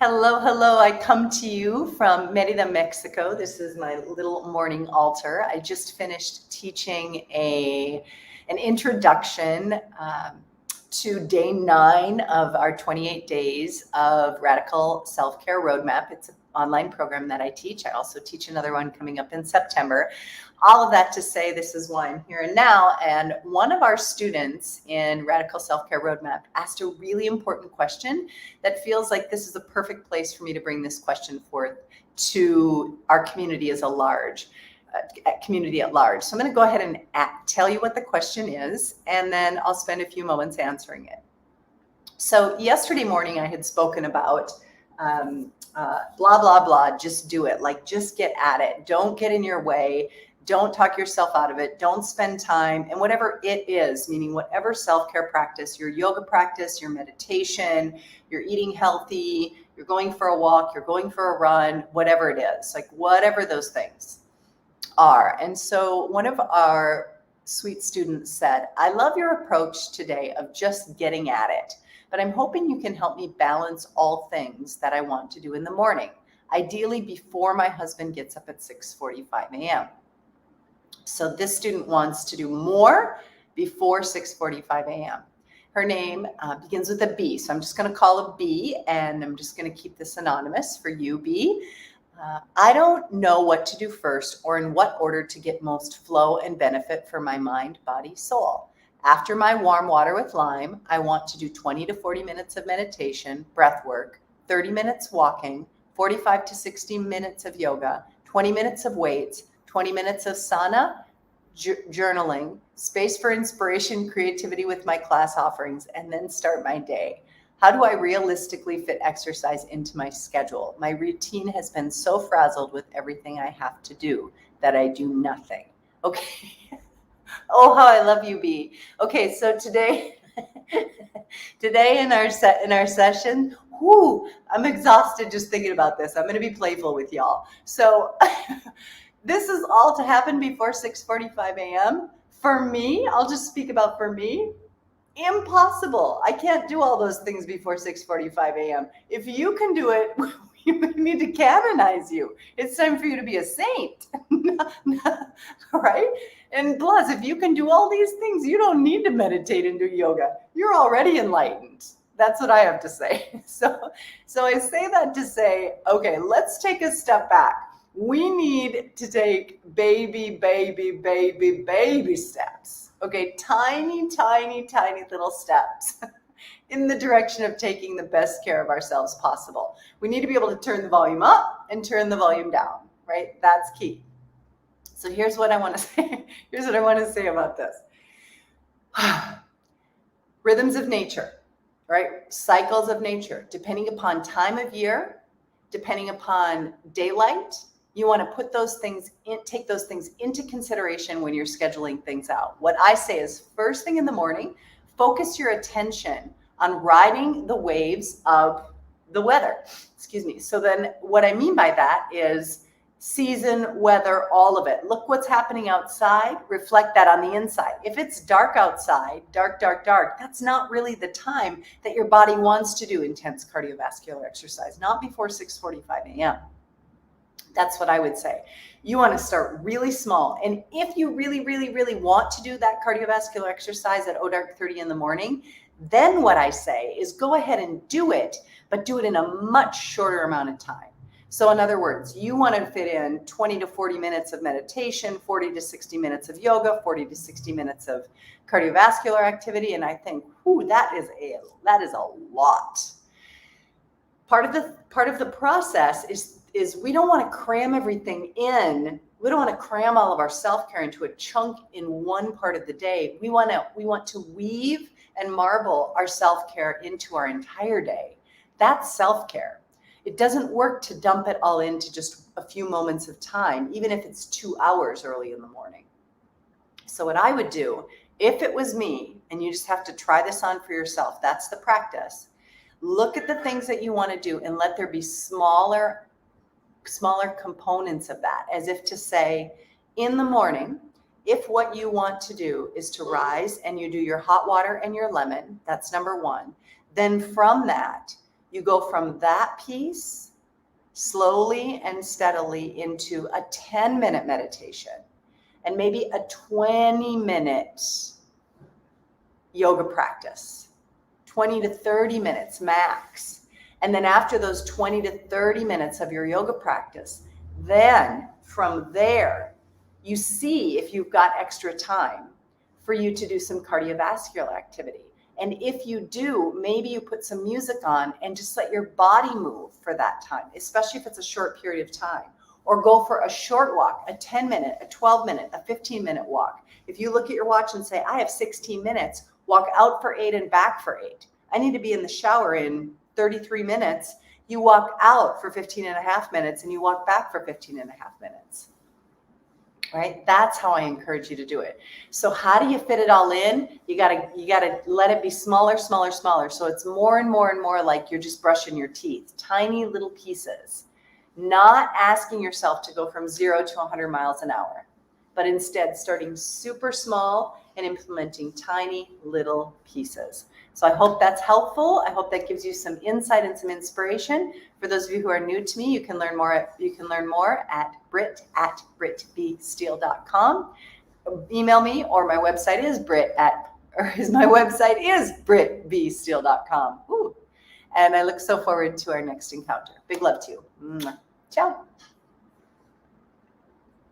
Hello, hello. I come to you from Merida, Mexico. This is my little morning altar. I just finished teaching an introduction to day 9 of our 28 days of Radical Self-Care Roadmap. It's an online program that I teach. I also teach another one coming up in September. All of that to say, this is why I'm here and now. And one of our students in Radical Self-Care Roadmap asked a really important question that feels like this is a perfect place for me to bring this question forth to our community as a community at large. So I'm going to go ahead and tell you what the question is, and then I'll spend a few moments answering it. So yesterday morning I had spoken about blah, blah, blah, just do it. Like, just get at it. Don't get in your way. Don't talk yourself out of it. Don't spend time. And whatever it is, meaning whatever self-care practice, your yoga practice, your meditation, you're eating healthy, you're going for a walk, you're going for a run, whatever it is, like whatever those things are. And so one of our sweet students said, I love your approach today of just getting at it, but I'm hoping you can help me balance all things that I want to do in the morning, ideally before my husband gets up at 6:45 a.m. So this student wants to do more before 6:45 a.m. Her name begins with a B, so I'm just going to call her B, and I'm just going to keep this anonymous for you, B. I don't know what to do first or in what order to get most flow and benefit for my mind, body, soul. After my warm water with lime, I want to do 20 to 40 minutes of meditation, breath work, 30 minutes walking, 45 to 60 minutes of yoga, 20 minutes of weights, 20 minutes of sauna, journaling, space for inspiration, creativity with my class offerings, and then start my day. How do I realistically fit exercise into my schedule? My routine has been so frazzled with everything I have to do that I do nothing. Okay. Oh, how I love you, B. Okay, so today in our session, I'm exhausted just thinking about this. I'm going to be playful with y'all. So this is all to happen before 6:45 a.m. For me, I'll just speak about for me. Impossible. I can't do all those things before 6:45 a.m. If you can do it, we need to canonize you. It's time for you to be a saint. Right? And plus, if you can do all these things, you don't need to meditate and do yoga. You're already enlightened. That's what I have to say. So I say that to say, okay, let's take a step back. We need to take baby steps. Okay, tiny little steps in the direction of taking the best care of ourselves possible. We need to be able to turn the volume up and turn the volume down, right? That's key. So here's what I want to say. Here's what I want to say about this. Rhythms of nature, right? Cycles of nature, depending upon time of year, depending upon daylight. You want to put those things take those things into consideration when you're scheduling things out. What I say is, first thing in the morning, focus your attention on riding the waves of the weather. Excuse me. So then what I mean by that is season, weather, all of it. Look what's happening outside, reflect that on the inside. If it's dark outside, dark, that's not really the time that your body wants to do intense cardiovascular exercise, not before 6:45 a.m. That's what I would say. You want to start really small. And if you really want to do that cardiovascular exercise at dark 30 in the morning, then what I say is go ahead and do it, but do it in a much shorter amount of time. So in other words, you want to fit in 20 to 40 minutes of meditation, 40 to 60 minutes of yoga, 40 to 60 minutes of cardiovascular activity. And I think, that is a lot. Part of the process is we don't want to cram everything in. We don't want to cram all of our self-care into a chunk in one part of the day. We want to weave and marble our self-care into our entire day. That's self-care. It doesn't work to dump it all into just a few moments of time, even if it's 2 hours early in the morning. So what I would do, if it was me, and you just have to try this on for yourself, that's the practice. Look at the things that you want to do and let there be smaller components of that, as if to say, in the morning, if what you want to do is to rise and you do your hot water and your lemon, that's number one. Then from that, You go from that piece slowly and steadily into a 10-minute meditation and maybe a 20-minute yoga practice, 20 to 30 minutes max. And then after those 20 to 30 minutes of your yoga practice, then from there, you see if you've got extra time for you to do some cardiovascular activity. And if you do, maybe you put some music on and just let your body move for that time, especially if it's a short period of time. Or go for a short walk, a 10-minute, a 12-minute, a 15-minute walk. If you look at your watch and say, I have 16 minutes, walk out for 8 and back for 8. I need to be in the shower in 33 minutes. You walk out for 15 and a half minutes and you walk back for 15 and a half minutes. Right? That's how I encourage you to do it. So how do you fit it all in? You gotta let it be smaller, smaller, smaller. So it's more and more and more like you're just brushing your teeth. Tiny little pieces. Not asking yourself to go from 0 to 100 miles an hour, but instead starting super small and implementing tiny little pieces. So I hope that's helpful. I hope that gives you some insight and some inspiration. For those of you who are new to me, you can learn more at brit@britbsteele.com. Email me, or my website is britbsteele.com. Ooh. And I look so forward to our next encounter. Big love to you. Ciao.